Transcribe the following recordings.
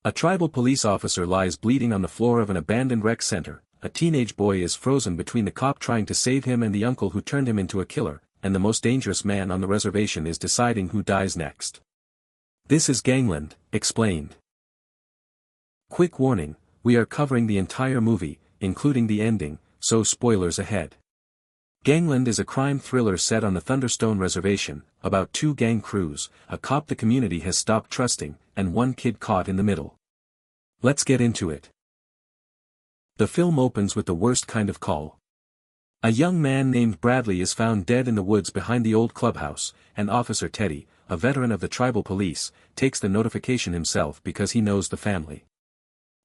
A tribal police officer lies bleeding on the floor of an abandoned rec center. A teenage boy is frozen between the cop trying to save him and the uncle who turned him into a killer, and the most dangerous man on the reservation is deciding who dies next. This is Gangland, explained. Quick warning, we are covering the entire movie, including the ending, so spoilers ahead. Gangland is a crime thriller set on the Thunderstone Reservation, about two gang crews, a cop the community has stopped trusting, and one kid caught in the middle. Let's get into it. The film opens with the worst kind of call. A young man named Bradley is found dead in the woods behind the old clubhouse, and Officer Teddy, a veteran of the tribal police, takes the notification himself because he knows the family.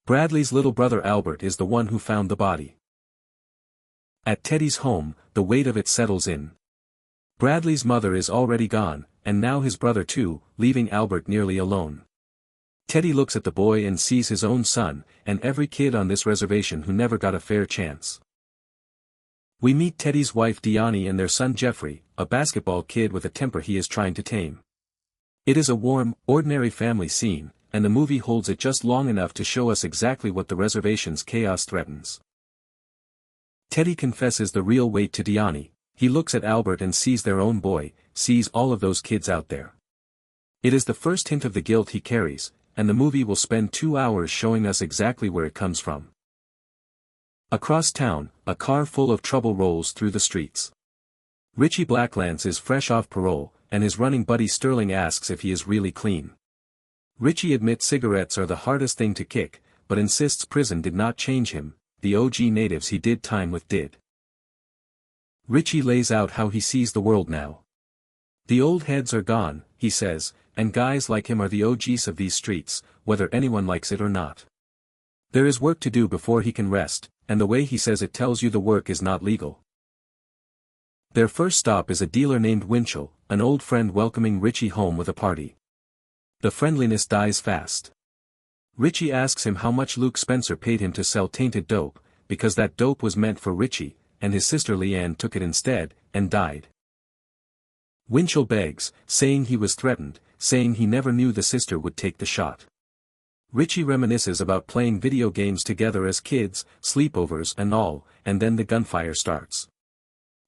Bradley's little brother Albert is the one who found the body. At Teddy's home, the weight of it settles in. Bradley's mother is already gone, and now his brother too, leaving Albert nearly alone. Teddy looks at the boy and sees his own son, and every kid on this reservation who never got a fair chance. We meet Teddy's wife Deani and their son Jeffrey, a basketball kid with a temper he is trying to tame. It is a warm, ordinary family scene, and the movie holds it just long enough to show us exactly what the reservation's chaos threatens. Teddy confesses the real weight to Deani. He looks at Albert and sees their own boy, sees all of those kids out there. It is the first hint of the guilt he carries, and the movie will spend 2 hours showing us exactly where it comes from. Across town, a car full of trouble rolls through the streets. Richie Blacklance is fresh off parole, and his running buddy Sterling asks if he is really clean. Richie admits cigarettes are the hardest thing to kick, but insists prison did not change him, the OG natives he did time with did. Richie lays out how he sees the world now. The old heads are gone, he says, and guys like him are the OGs of these streets, whether anyone likes it or not. There is work to do before he can rest, and the way he says it tells you the work is not legal. Their first stop is a dealer named Winchell, an old friend welcoming Richie home with a party. The friendliness dies fast. Richie asks him how much Luke Spencer paid him to sell tainted dope, because that dope was meant for Richie, and his sister Leanne took it instead, and died. Winchell begs, saying he was threatened, saying he never knew the sister would take the shot. Richie reminisces about playing video games together as kids, sleepovers and all, and then the gunfire starts.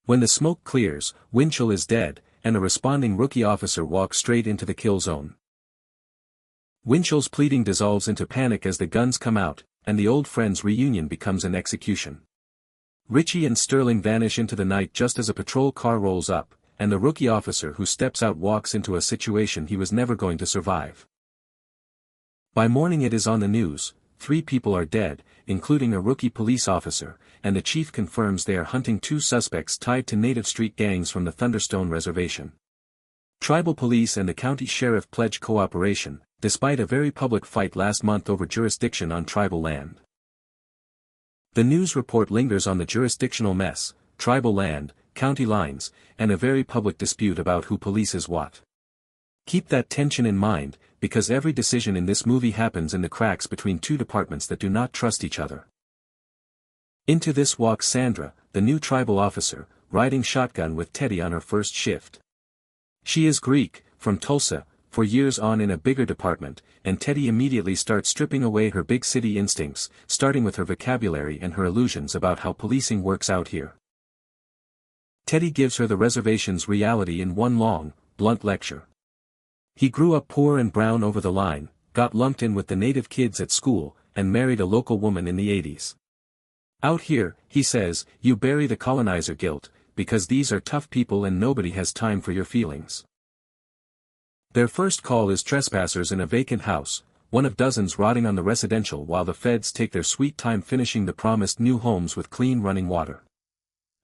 When the smoke clears, Winchell is dead, and a responding rookie officer walks straight into the kill zone. Winchell's pleading dissolves into panic as the guns come out, and the old friends' reunion becomes an execution. Richie and Sterling vanish into the night just as a patrol car rolls up, and the rookie officer who steps out walks into a situation he was never going to survive. By morning it is on the news, 3 people are dead, including a rookie police officer, and the chief confirms they are hunting 2 suspects tied to native street gangs from the Thunderstone Reservation. Tribal police and the county sheriff pledge cooperation, despite a very public fight last month over jurisdiction on tribal land. The news report lingers on the jurisdictional mess, tribal land, county lines, and a very public dispute about who polices what. Keep that tension in mind, because every decision in this movie happens in the cracks between 2 departments that do not trust each other. Into this walks Sandra, the new tribal officer, riding shotgun with Teddy on her first shift. She is Greek, from Tulsa, for years on in a bigger department, and Teddy immediately starts stripping away her big city instincts, starting with her vocabulary and her illusions about how policing works out here. Teddy gives her the reservation's reality in one long, blunt lecture. He grew up poor and brown over the line, got lumped in with the native kids at school, and married a local woman in the 80s. Out here, he says, you bury the colonizer guilt, because these are tough people and nobody has time for your feelings. Their first call is trespassers in a vacant house, one of dozens rotting on the residential while the feds take their sweet time finishing the promised new homes with clean running water.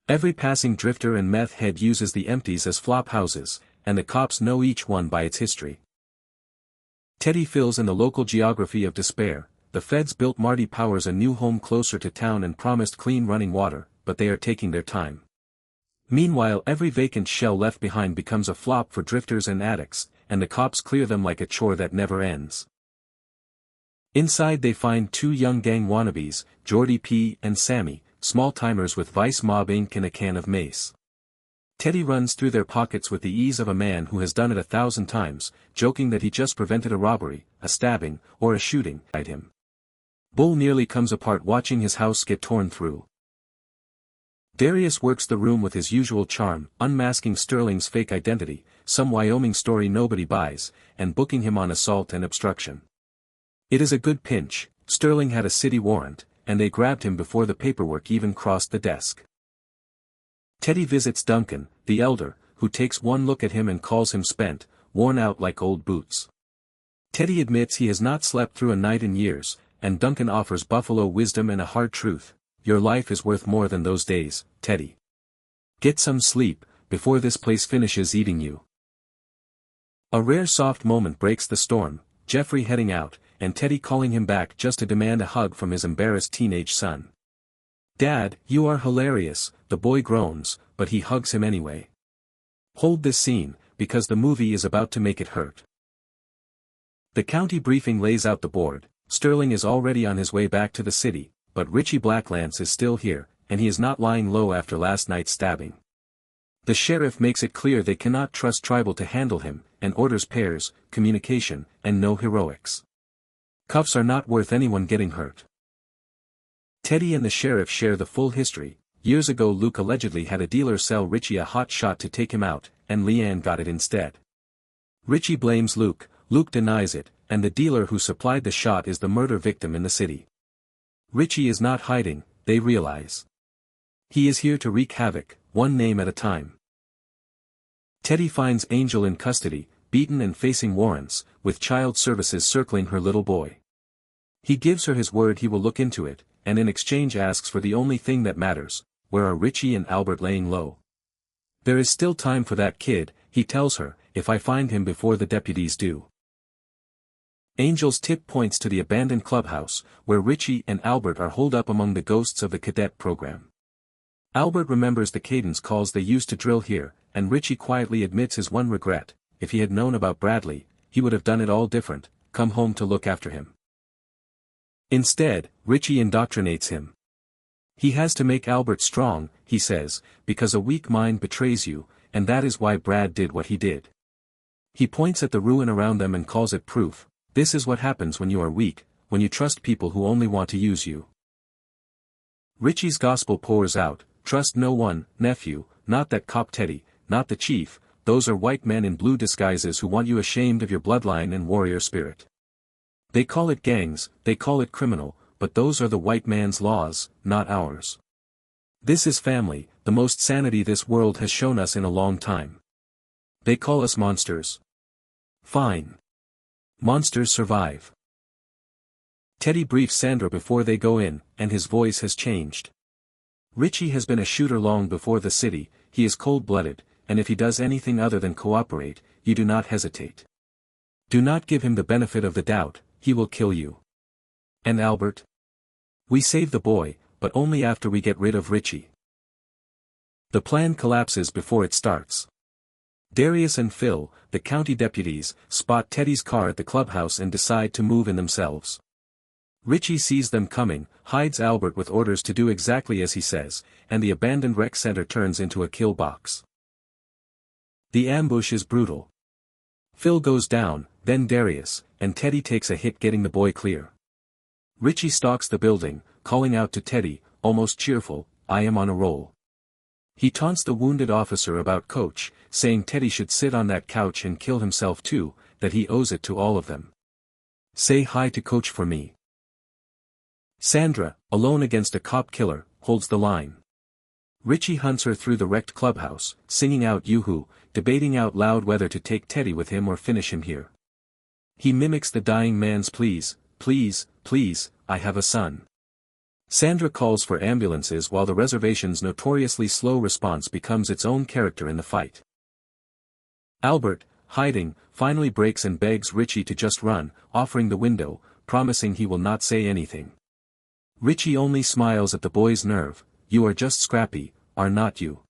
Every passing drifter and meth head uses the empties as flop houses, and the cops know each one by its history. Teddy fills in the local geography of despair. The feds built Marty Powers a new home closer to town and promised clean running water, but they are taking their time. Meanwhile, every vacant shell left behind becomes a flop for drifters and addicts, and the cops clear them like a chore that never ends. Inside they find 2 young gang wannabes, Jordy P. and Sammy, small-timers with Vice Mob ink and a can of mace. Teddy runs through their pockets with the ease of a man who has done it 1,000 times, joking that he just prevented a robbery, a stabbing, or a shooting at him. Bull nearly comes apart watching his house get torn through. Darius works the room with his usual charm, unmasking Sterling's fake identity, some Wyoming story nobody buys, and booking him on assault and obstruction. It is a good pinch. Sterling had a city warrant, and they grabbed him before the paperwork even crossed the desk. Teddy visits Duncan, the elder, who takes one look at him and calls him spent, worn out like old boots. Teddy admits he has not slept through a night in years, and Duncan offers buffalo wisdom and a hard truth. Your life is worth more than those days, Teddy. Get some sleep, before this place finishes eating you. A rare soft moment breaks the storm, Jeffrey heading out, and Teddy calling him back just to demand a hug from his embarrassed teenage son. Dad, you are hilarious, the boy groans, but he hugs him anyway. Hold this scene, because the movie is about to make it hurt. The county briefing lays out the board. Sterling is already on his way back to the city, but Richie Blacklance is still here, and he is not lying low after last night's stabbing. The sheriff makes it clear they cannot trust Tribal to handle him, and orders pairs, communication, and no heroics. Cuffs are not worth anyone getting hurt. Teddy and the sheriff share the full history. Years ago Luke allegedly had a dealer sell Richie a hot shot to take him out, and Leanne got it instead. Richie blames Luke, Luke denies it, and the dealer who supplied the shot is the murder victim in the city. Richie is not hiding, they realize. He is here to wreak havoc, one name at a time. Teddy finds Angel in custody, beaten and facing warrants, with child services circling her little boy. He gives her his word he will look into it, and in exchange asks for the only thing that matters: where are Richie and Albert laying low? There is still time for that kid, he tells her, if I find him before the deputies do. Angel's tip points to the abandoned clubhouse, where Richie and Albert are holed up among the ghosts of the cadet program. Albert remembers the cadence calls they used to drill here, and Richie quietly admits his one regret: if he had known about Bradley, he would have done it all different, come home to look after him. Instead, Richie indoctrinates him. He has to make Albert strong, he says, because a weak mind betrays you, and that is why Brad did what he did. He points at the ruin around them and calls it proof. This is what happens when you are weak, when you trust people who only want to use you. Richie's gospel pours out: trust no one, nephew, not that cop Teddy, not the chief, those are white men in blue disguises who want you ashamed of your bloodline and warrior spirit. They call it gangs, they call it criminal, but those are the white man's laws, not ours. This is family, the most sanity this world has shown us in a long time. They call us monsters. Fine. Monsters survive. Teddy briefs Sandra before they go in, and his voice has changed. Richie has been a shooter long before the city, he is cold-blooded, and if he does anything other than cooperate, you do not hesitate. Do not give him the benefit of the doubt, he will kill you. And Albert? We save the boy, but only after we get rid of Richie. The plan collapses before it starts. Darius and Phil, the county deputies, spot Teddy's car at the clubhouse and decide to move in themselves. Richie sees them coming, hides Albert with orders to do exactly as he says, and the abandoned rec center turns into a kill box. The ambush is brutal. Phil goes down, then Darius, and Teddy takes a hit getting the boy clear. Richie stalks the building, calling out to Teddy, almost cheerful, I am on a roll. He taunts the wounded officer about Coach, saying Teddy should sit on that couch and kill himself too, that he owes it to all of them. Say hi to Coach for me. Sandra, alone against a cop killer, holds the line. Richie hunts her through the wrecked clubhouse, singing out yoo-hoo, debating out loud whether to take Teddy with him or finish him here. He mimics the dying man's please, please, please, I have a son. Sandra calls for ambulances while the reservation's notoriously slow response becomes its own character in the fight. Albert, hiding, finally breaks and begs Richie to just run, offering the window, promising he will not say anything. Richie only smiles at the boy's nerve. You are just scrappy, are not you?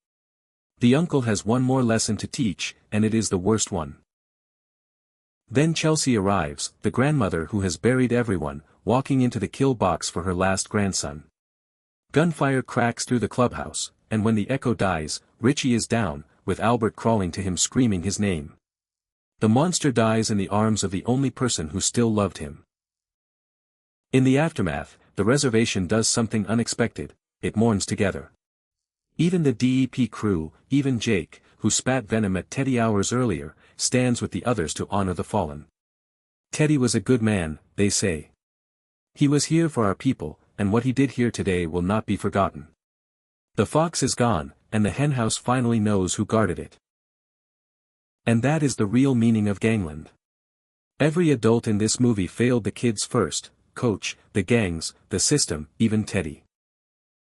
The uncle has one more lesson to teach, and it is the worst one. Then Chelsea arrives, the grandmother who has buried everyone, walking into the kill box for her last grandson. Gunfire cracks through the clubhouse, and when the echo dies, Richie is down, with Albert crawling to him screaming his name. The monster dies in the arms of the only person who still loved him. In the aftermath, the reservation does something unexpected, it mourns together. Even the DEP crew, even Jake, who spat venom at Teddy hours earlier, stands with the others to honor the fallen. Teddy was a good man, they say. He was here for our people, and what he did here today will not be forgotten. The fox is gone, and the henhouse finally knows who guarded it. And that is the real meaning of Gangland. Every adult in this movie failed the kids first, Coach, the gangs, the system, even Teddy.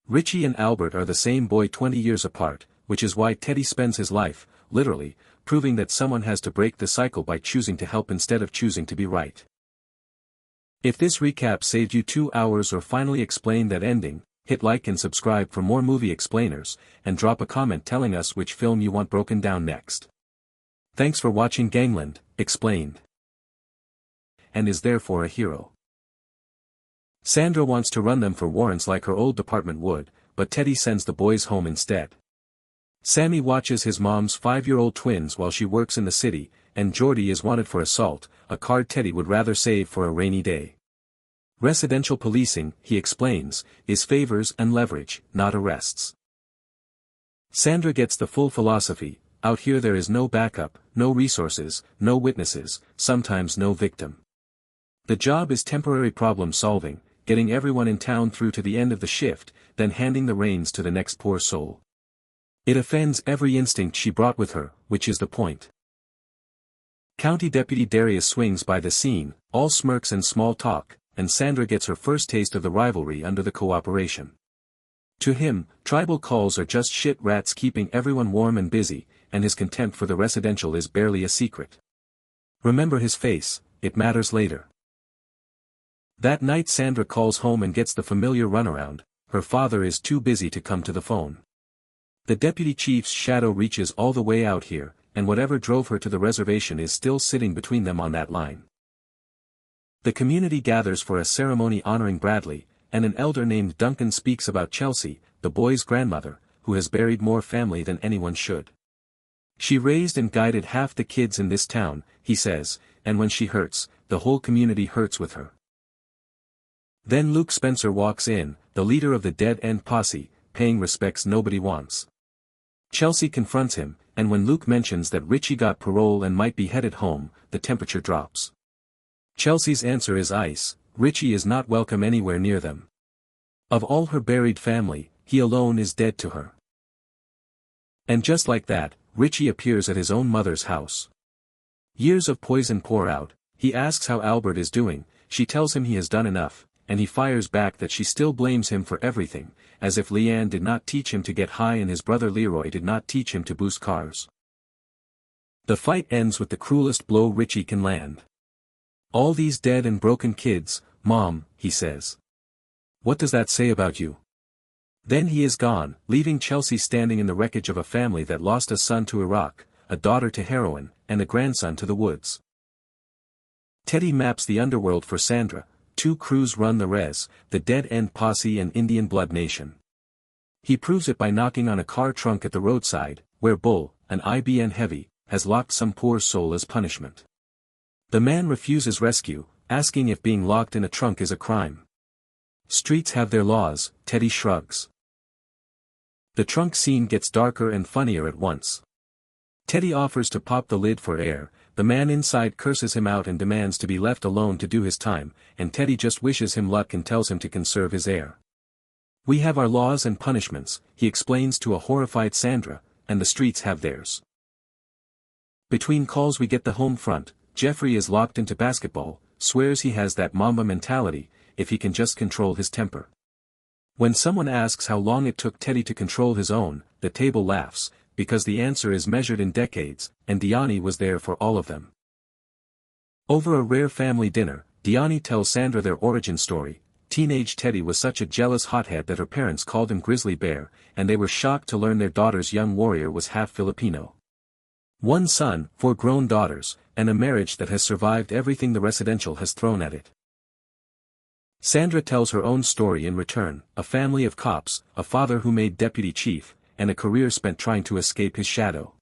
Richie and Albert are the same boy 20 years apart, which is why Teddy spends his life, literally, proving that someone has to break the cycle by choosing to help instead of choosing to be right. If this recap saved you 2 hours or finally explained that ending, hit like and subscribe for more movie explainers, and drop a comment telling us which film you want broken down next. Thanks for watching Gangland, Explained. And is therefore a hero. Sandra wants to run them for warrants like her old department would, but Teddy sends the boys home instead. Sammy watches his mom's 5-year-old twins while she works in the city, and Jordy is wanted for assault, a card Teddy would rather save for a rainy day. Residential policing, he explains, is favors and leverage, not arrests. Sandra gets the full philosophy, out here there is no backup, no resources, no witnesses, sometimes no victim. The job is temporary problem solving, getting everyone in town through to the end of the shift, then handing the reins to the next poor soul. It offends every instinct she brought with her, which is the point. County Deputy Darius swings by the scene, all smirks and small talk, and Sandra gets her first taste of the rivalry under the cooperation. To him, tribal calls are just shit rats keeping everyone warm and busy, and his contempt for the residential is barely a secret. Remember his face, it matters later. That night Sandra calls home and gets the familiar runaround, her father is too busy to come to the phone. The deputy chief's shadow reaches all the way out here, and whatever drove her to the reservation is still sitting between them on that line. The community gathers for a ceremony honoring Bradley, and an elder named Duncan speaks about Chelsea, the boy's grandmother, who has buried more family than anyone should. She raised and guided half the kids in this town, he says, and when she hurts, the whole community hurts with her. Then Luke Spencer walks in, the leader of the Dead End Posse, paying respects nobody wants. Chelsea confronts him, and when Luke mentions that Richie got parole and might be headed home, the temperature drops. Chelsea's answer is ice, Richie is not welcome anywhere near them. Of all her buried family, he alone is dead to her. And just like that, Richie appears at his own mother's house. Years of poison pour out, he asks how Albert is doing, she tells him he has done enough, and he fires back that she still blames him for everything, as if Leanne did not teach him to get high and his brother Leroy did not teach him to boost cars. The fight ends with the cruelest blow Richie can land. All these dead and broken kids, Mom, he says. What does that say about you? Then he is gone, leaving Chelsea standing in the wreckage of a family that lost a son to Iraq, a daughter to heroin, and a grandson to the woods. Teddy maps the underworld for Sandra, 2 crews run the res, the Dead End Posse and Indian Blood Nation. He proves it by knocking on a car trunk at the roadside, where Bull, an IBN heavy, has locked some poor soul as punishment. The man refuses rescue, asking if being locked in a trunk is a crime. Streets have their laws, Teddy shrugs. The trunk scene gets darker and funnier at once. Teddy offers to pop the lid for air, the man inside curses him out and demands to be left alone to do his time, and Teddy just wishes him luck and tells him to conserve his air. We have our laws and punishments, he explains to a horrified Sandra, and the streets have theirs. Between calls we get the home front, Jeffrey is locked into basketball, swears he has that Mamba mentality, if he can just control his temper. When someone asks how long it took Teddy to control his own, the table laughs, because the answer is measured in decades, and Diani was there for all of them. Over a rare family dinner, Diani tells Sandra their origin story. Teenage Teddy was such a jealous hothead that her parents called him Grizzly Bear, and they were shocked to learn their daughter's young warrior was half Filipino. 1 son, 4 grown daughters, and a marriage that has survived everything the residential has thrown at it. Sandra tells her own story in return, a family of cops, a father who made deputy chief, and a career spent trying to escape his shadow.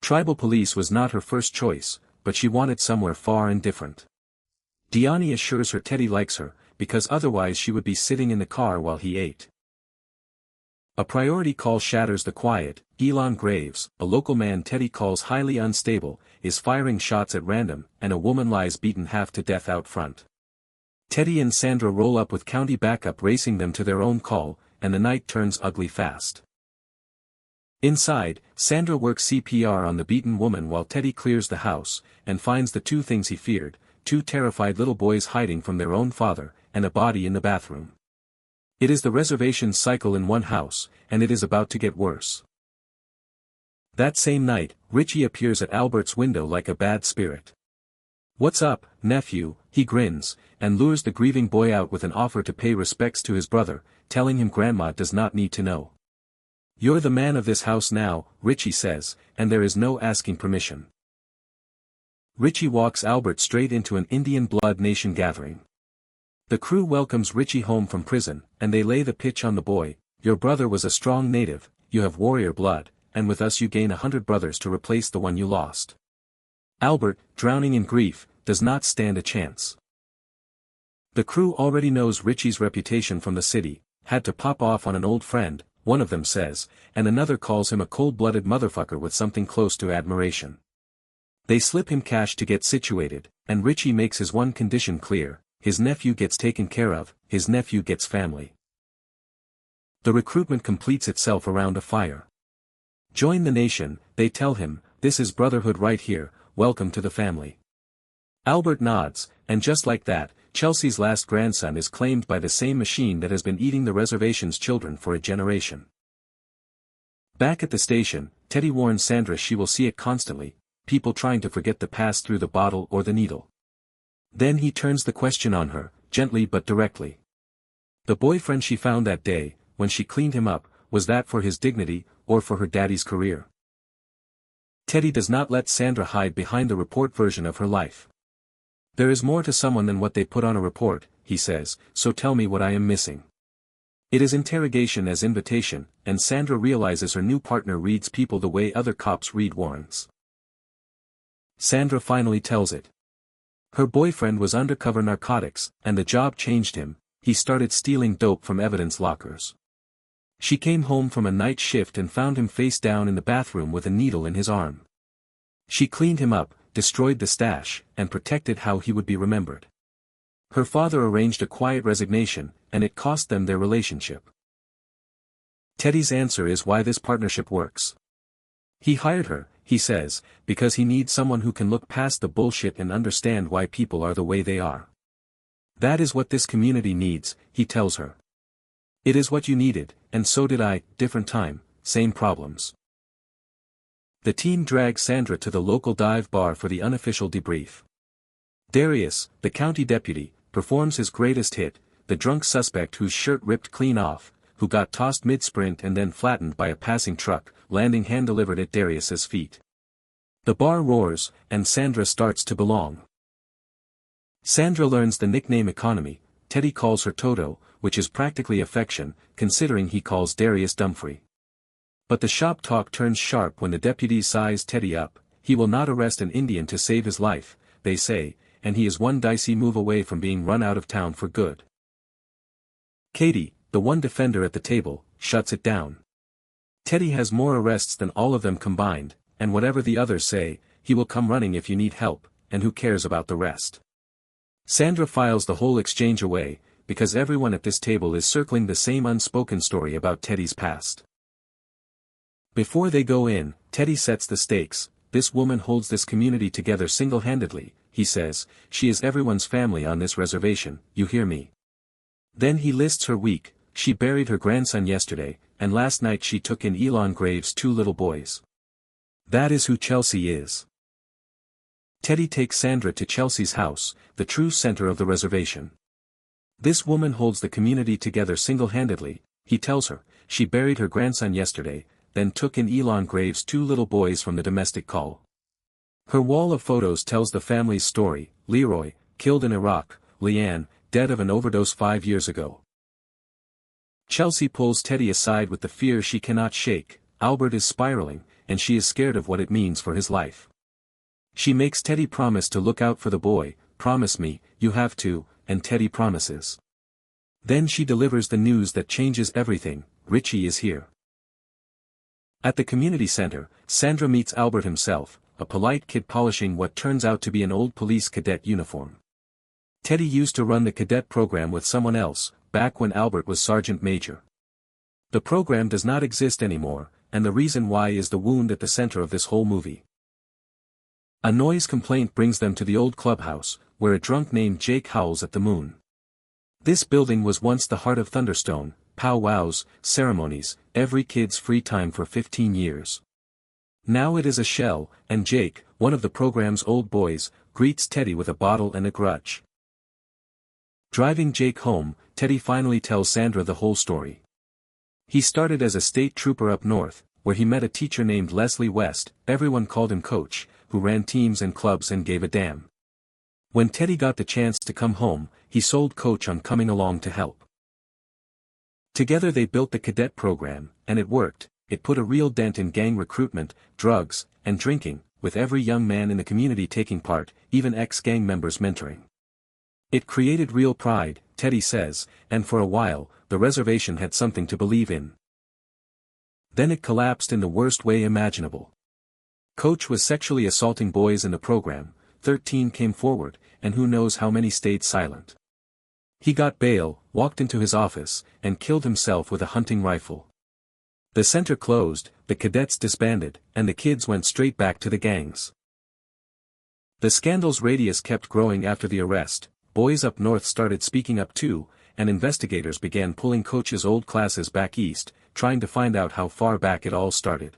Tribal police was not her first choice, but she wanted somewhere far and different. Diani assures her Teddy likes her, because otherwise she would be sitting in the car while he ate. A priority call shatters the quiet. Elon Graves, a local man Teddy calls highly unstable, is firing shots at random, and a woman lies beaten half to death out front. Teddy and Sandra roll up with county backup racing them to their own call, and the night turns ugly fast. Inside, Sandra works CPR on the beaten woman while Teddy clears the house, and finds the two things he feared, two terrified little boys hiding from their own father, and a body in the bathroom. It is the reservation's cycle in one house, and it is about to get worse. That same night, Richie appears at Albert's window like a bad spirit. "What's up, nephew?" he grins, and lures the grieving boy out with an offer to pay respects to his brother, telling him Grandma does not need to know. "You're the man of this house now," Richie says, and there is no asking permission. Richie walks Albert straight into an Indian Blood Nation gathering. The crew welcomes Richie home from prison, and they lay the pitch on the boy. "Your brother was a strong native, you have warrior blood, and with us you gain 100 brothers to replace the one you lost." Albert, drowning in grief, does not stand a chance. The crew already knows Richie's reputation from the city, had to pop off on an old friend, one of them says, and another calls him a cold-blooded motherfucker with something close to admiration. They slip him cash to get situated, and Richie makes his one condition clear: his nephew gets taken care of, his nephew gets family. The recruitment completes itself around a fire. "Join the nation," they tell him, "this is brotherhood right here, welcome to the family." Albert nods, and just like that, Chelsea's last grandson is claimed by the same machine that has been eating the reservation's children for a generation. Back at the station, Teddy warns Sandra she will see it constantly, people trying to forget the past through the bottle or the needle. Then he turns the question on her, gently but directly. The boyfriend she found that day, when she cleaned him up, was that for his dignity, or for her daddy's career? Teddy does not let Sandra hide behind the report version of her life. "There is more to someone than what they put on a report," he says, "so tell me what I am missing." It is interrogation as invitation, and Sandra realizes her new partner reads people the way other cops read warrants. Sandra finally tells it. Her boyfriend was undercover narcotics, and the job changed him. He started stealing dope from evidence lockers. She came home from a night shift and found him face down in the bathroom with a needle in his arm. She cleaned him up, destroyed the stash, and protected how he would be remembered. Her father arranged a quiet resignation, and it cost them their relationship. Teddy's answer is why this partnership works. He hired her, he says, because he needs someone who can look past the bullshit and understand why people are the way they are. That is what this community needs, he tells her. It is what you needed, and so did I, different time, same problems. The team drags Sandra to the local dive bar for the unofficial debrief. Darius, the county deputy, performs his greatest hit, the drunk suspect whose shirt ripped clean off, who got tossed mid-sprint and then flattened by a passing truck, landing hand-delivered at Darius's feet. The bar roars, and Sandra starts to belong. Sandra learns the nickname Economy. Teddy calls her Toto, which is practically affection, considering he calls Darius Dumfrey. But the shop talk turns sharp when the deputies size Teddy up. He will not arrest an Indian to save his life, they say, and he is one dicey move away from being run out of town for good. Katie, the one defender at the table, shuts it down. Teddy has more arrests than all of them combined, and whatever the others say, he will come running if you need help, and who cares about the rest. Sandra files the whole exchange away, because everyone at this table is circling the same unspoken story about Teddy's past. Before they go in, Teddy sets the stakes. This woman holds this community together single-handedly, he says. She is everyone's family on this reservation, you hear me? Then he lists her week. She buried her grandson yesterday, and last night she took in Elon Graves' 2 little boys. That is who Chelsea is. Teddy takes Sandra to Chelsea's house, the true center of the reservation. This woman holds the community together single-handedly, he tells her. She buried her grandson yesterday, then took in Elon Graves' 2 little boys from the domestic call. Her wall of photos tells the family's story. Leroy, killed in Iraq, Leanne, dead of an overdose 5 years ago. Chelsea pulls Teddy aside with the fear she cannot shake. Albert is spiraling, and she is scared of what it means for his life. She makes Teddy promise to look out for the boy. "Promise me, you have to," and Teddy promises. Then she delivers the news that changes everything: Richie is here. At the community center, Sandra meets Albert himself, a polite kid polishing what turns out to be an old police cadet uniform. Teddy used to run the cadet program with someone else, back when Albert was sergeant major. The program does not exist anymore, and the reason why is the wound at the center of this whole movie. A noise complaint brings them to the old clubhouse, where a drunk named Jake howls at the moon. This building was once the heart of Thunderstone, powwows, ceremonies, every kid's free time for 15 years. Now it is a shell, and Jake, one of the program's old boys, greets Teddy with a bottle and a grudge. Driving Jake home, Teddy finally tells Sandra the whole story. He started as a state trooper up north, where he met a teacher named Leslie West, everyone called him Coach, who ran teams and clubs and gave a damn. When Teddy got the chance to come home, he sold Coach on coming along to help. Together they built the cadet program, and it worked. It put a real dent in gang recruitment, drugs, and drinking, with every young man in the community taking part, even ex-gang members mentoring. It created real pride, Teddy says, and for a while, the reservation had something to believe in. Then it collapsed in the worst way imaginable. Coach was sexually assaulting boys in the program, 13 came forward, and who knows how many stayed silent. He got bail, walked into his office, and killed himself with a hunting rifle. The center closed, the cadets disbanded, and the kids went straight back to the gangs. The scandal's radius kept growing after the arrest. Boys up north started speaking up too, and investigators began pulling Coach's old classes back east, trying to find out how far back it all started.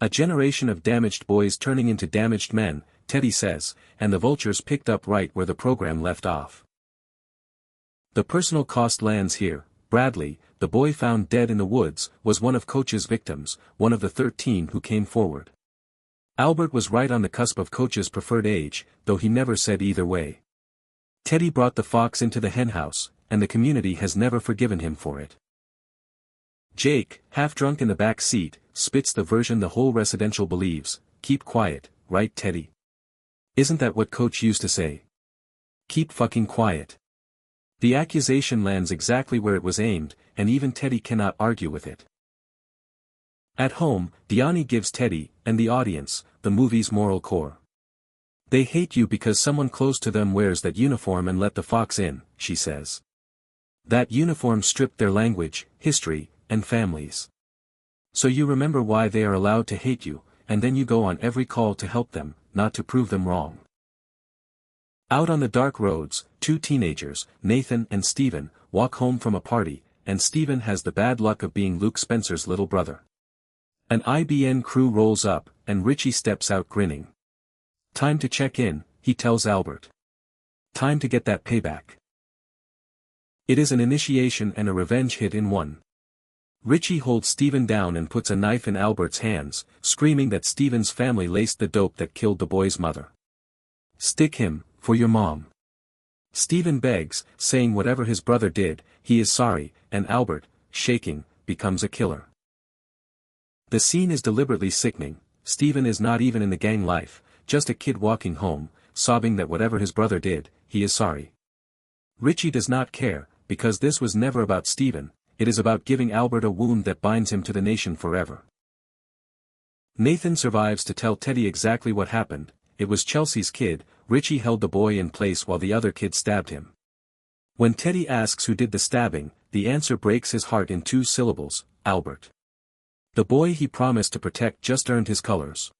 A generation of damaged boys turning into damaged men, Teddy says, and the vultures picked up right where the program left off. The personal cost lands here. Bradley, the boy found dead in the woods, was one of Coach's victims, one of the 13 who came forward. Albert was right on the cusp of Coach's preferred age, though he never said either way. Teddy brought the fox into the henhouse, and the community has never forgiven him for it. Jake, half drunk in the back seat, spits the version the whole residential believes: "Keep quiet, right Teddy? Isn't that what Coach used to say? Keep fucking quiet." The accusation lands exactly where it was aimed, and even Teddy cannot argue with it. At home, Diani gives Teddy, and the audience, the movie's moral core. "They hate you because someone close to them wears that uniform and let the fox in," she says. "That uniform stripped their language, history, and families. So you remember why they are allowed to hate you, and then you go on every call to help them, not to prove them wrong." Out on the dark roads, two teenagers, Nathan and Steven, walk home from a party, and Steven has the bad luck of being Luke Spencer's little brother. An IBN crew rolls up, and Richie steps out grinning. "Time to check in," he tells Albert. "Time to get that payback." It is an initiation and a revenge hit in one. Richie holds Steven down and puts a knife in Albert's hands, screaming that Steven's family laced the dope that killed the boy's mother. "Stick him, for your mom." Steven begs, saying whatever his brother did, he is sorry, and Albert, shaking, becomes a killer. The scene is deliberately sickening. Steven is not even in the gang life, just a kid walking home, sobbing that whatever his brother did, he is sorry. Richie does not care, because this was never about Steven, it is about giving Albert a wound that binds him to the nation forever. Nathan survives to tell Teddy exactly what happened. It was Chelsea's kid. Richie held the boy in place while the other kid stabbed him. When Teddy asks who did the stabbing, the answer breaks his heart in 2 syllables: Albert. The boy he promised to protect just earned his colors.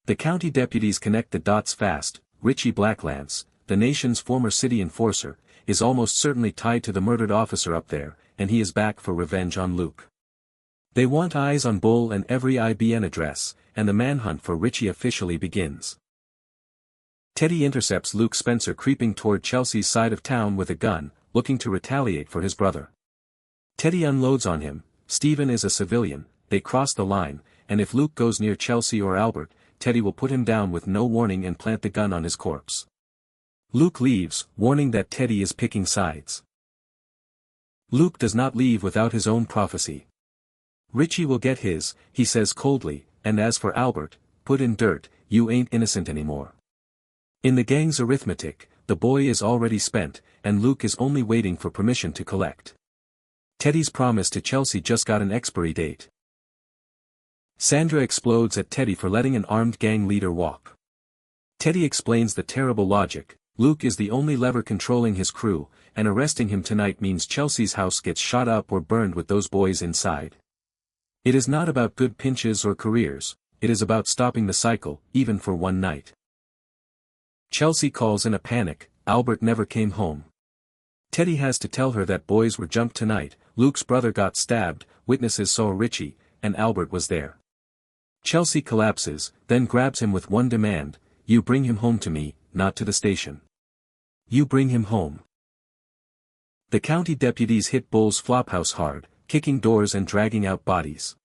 The county deputies connect the dots fast. Richie Blacklance, the nation's former city enforcer, is almost certainly tied to the murdered officer up there, and he is back for revenge on Luke. They want eyes on Bull and every IBN address, and the manhunt for Richie officially begins. Teddy intercepts Luke Spencer creeping toward Chelsea's side of town with a gun, looking to retaliate for his brother. Teddy unloads on him. Steven is a civilian, they cross the line, and if Luke goes near Chelsea or Albert, Teddy will put him down with no warning and plant the gun on his corpse. Luke leaves, warning that Teddy is picking sides. Luke does not leave without his own prophecy. Richie will get his, he says coldly, and as for Albert, put in dirt, you ain't innocent anymore. In the gang's arithmetic, the boy is already spent, and Luke is only waiting for permission to collect. Teddy's promise to Chelsea just got an expiry date. Sandra explodes at Teddy for letting an armed gang leader walk. Teddy explains the terrible logic: Luke is the only lever controlling his crew, and arresting him tonight means Chelsea's house gets shot up or burned with those boys inside. It is not about good pinches or careers, it is about stopping the cycle, even for one night. Chelsea calls in a panic, Albert never came home. Teddy has to tell her that boys were jumped tonight, Luke's brother got stabbed, witnesses saw Richie, and Albert was there. Chelsea collapses, then grabs him with one demand: you bring him home to me, not to the station. You bring him home. The county deputies hit Bull's flophouse hard, kicking doors and dragging out bodies.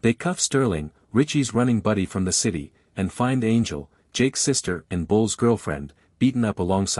They cuff Sterling, Richie's running buddy from the city, and find Angel, Jake's sister and Bull's girlfriend, beaten up alongside